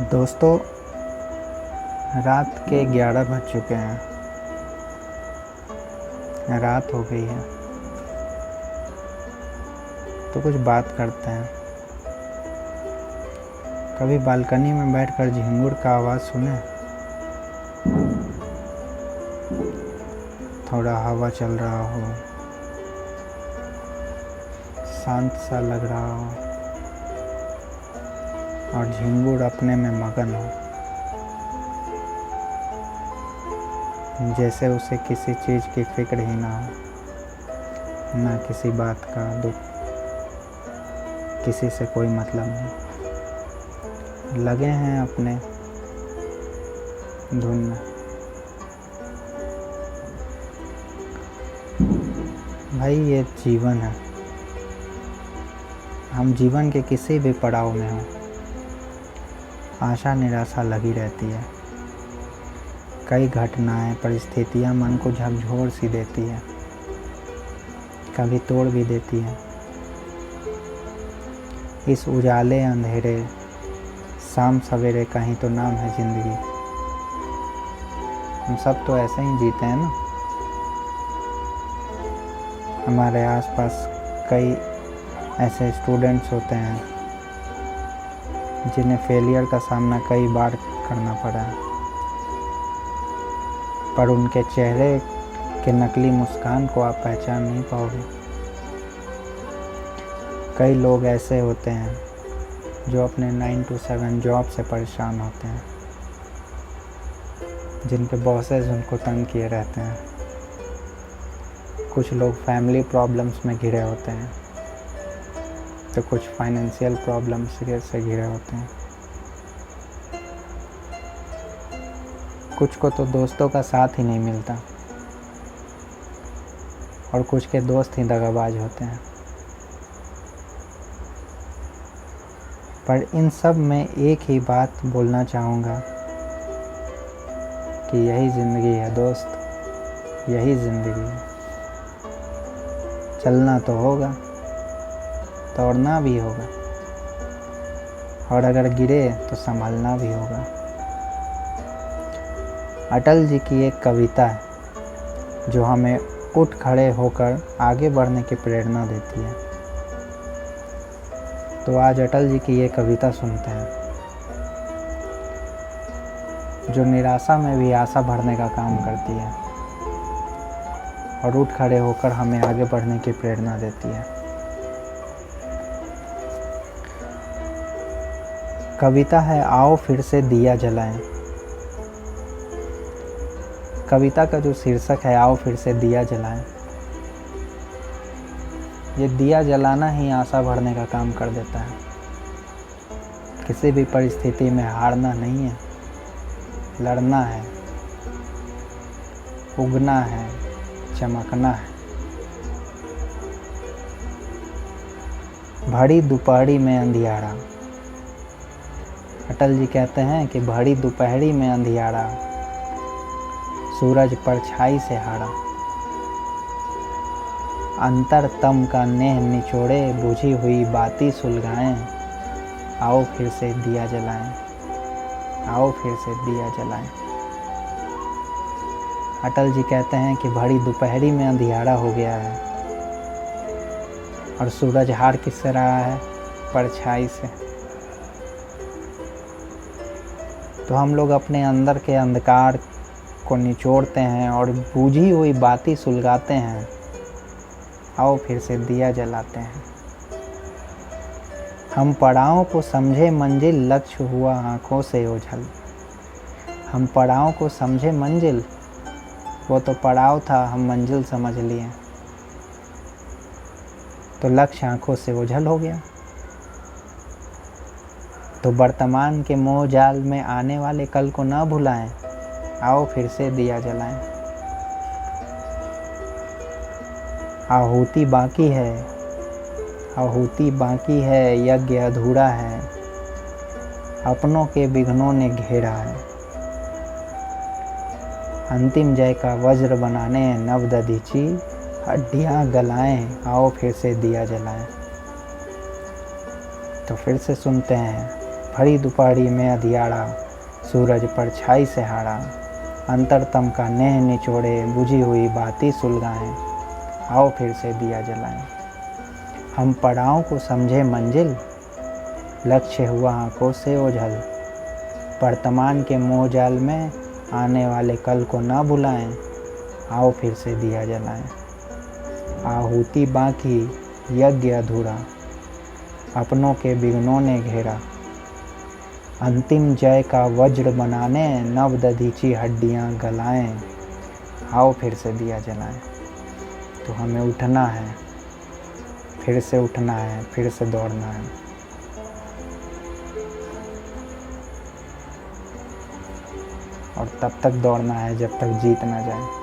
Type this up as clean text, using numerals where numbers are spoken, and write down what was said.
दोस्तों, रात के 11 बज चुके हैं। रात हो गई है तो कुछ बात करते हैं। कभी बालकनी में बैठकर झिंगुर का आवाज़ सुने, थोड़ा हवा चल रहा हो, शांत सा लग रहा हो और झिंगुर अपने में मगन हो, जैसे उसे किसी चीज़ की फिक्र ही ना हो, ना किसी बात का दुख, किसी से कोई मतलब नहीं, लगे हैं अपने धुन में। भाई, ये जीवन है। हम जीवन के किसी भी पड़ाव में हों, आशा निराशा लगी रहती है। कई घटनाएं, परिस्थितियां मन को झकझोर सी देती है, कभी तोड़ भी देती है। इस उजाले अंधेरे शाम सवेरे का ही तो नाम है ज़िंदगी। हम सब तो ऐसे ही जीते हैं ना। हमारे आसपास कई ऐसे स्टूडेंट्स होते हैं जिन्हें फेलियर का सामना कई बार करना पड़ा है, पर उनके चेहरे के नकली मुस्कान को आप पहचान नहीं पाओगे। कई लोग ऐसे होते हैं जो अपने 9 to 7 जॉब से परेशान होते हैं, जिनके बॉसेस उनको तंग किए रहते हैं। कुछ लोग फैमिली प्रॉब्लम्स में घिरे होते हैं तो कुछ फाइनेंशियल प्रॉब्लम्स से घिरे होते हैं। कुछ को तो दोस्तों का साथ ही नहीं मिलता और कुछ के दोस्त ही दगाबाज होते हैं। पर इन सब में एक ही बात बोलना चाहूँगा कि यही ज़िंदगी है दोस्त, यही ज़िंदगी है। चलना तो होगा, दौड़ना भी होगा, और अगर गिरे तो संभलना भी होगा। अटल जी की एक कविता है जो हमें उठ खड़े होकर आगे बढ़ने की प्रेरणा देती है। तो आज अटल जी की ये कविता सुनते हैं, जो निराशा में भी आशा भरने का काम करती है और उठ खड़े होकर हमें आगे बढ़ने की प्रेरणा देती है। कविता है आओ फिर से दिया जलाएं। कविता का जो शीर्षक है आओ फिर से दिया जलाएं, ये दिया जलाना ही आशा भरने का काम कर देता है। किसी भी परिस्थिति में हारना नहीं है, लड़ना है, उगना है, चमकना है। भरी दोपहरी में अंधियारा, अटल जी कहते हैं कि भरी दोपहरी में अंधियारा, सूरज परछाई से हारा। अंतरतम का नेह निचोड़े, बुझी हुई बाती सुलगाएं, आओ फिर से दिया जलाएं, आओ फिर से दिया जलाएं। अटल जी कहते हैं कि भरी दोपहरी में अंधियारा हो गया है और सूरज हार किससे रहा है? परछाई से। तो हम लोग अपने अंदर के अंधकार को निचोड़ते हैं और बुझी हुई बाती सुलगाते हैं, आओ फिर से दिया जलाते हैं। हम पड़ावों को समझे मंजिल, लक्ष्य हुआ आँखों से ओझल। हम पड़ावों को समझे मंजिल, वो तो पड़ाव था, हम मंजिल समझ लिए, तो लक्ष्य आँखों से ओझल हो गया। तो वर्तमान के मोह जाल में आने वाले कल को न भुलाएं, आओ फिर से दिया जलाएं। आहुति बाकी है, आहुति बाकी है, यज्ञ अधूरा है, अपनों के विघ्नों ने घेरा है। अंतिम जय का वज्र बनाने नव दधीची हड्डियाँ गलाएं, आओ फिर से दिया जलाएं। तो फिर से सुनते हैं भरी दोपहरी में अधियाड़ा, सूरज परछाई से हारा, अंतरतम का नेह निचोड़े, बुझी हुई बाती सुलगाएं, आओ फिर से दिया जलाएं। हम पड़ाव को समझे मंजिल, लक्ष्य हुआ आंखों से ओझल, वर्तमान के मोहजाल में आने वाले कल को ना भुलाएं, आओ फिर से दिया जलाएं। आहुति बाकी यज्ञ अधूरा, अपनों के विघ्नों ने घेरा, अंतिम जय का वज्र बनाने, नव दधीची हड्डियां गलाएं, आओ फिर से दिया जलाएं। तो हमें उठना है, फिर से उठना है, फिर से दौड़ना है। और तब तक दौड़ना है जब तक जीत ना जाए।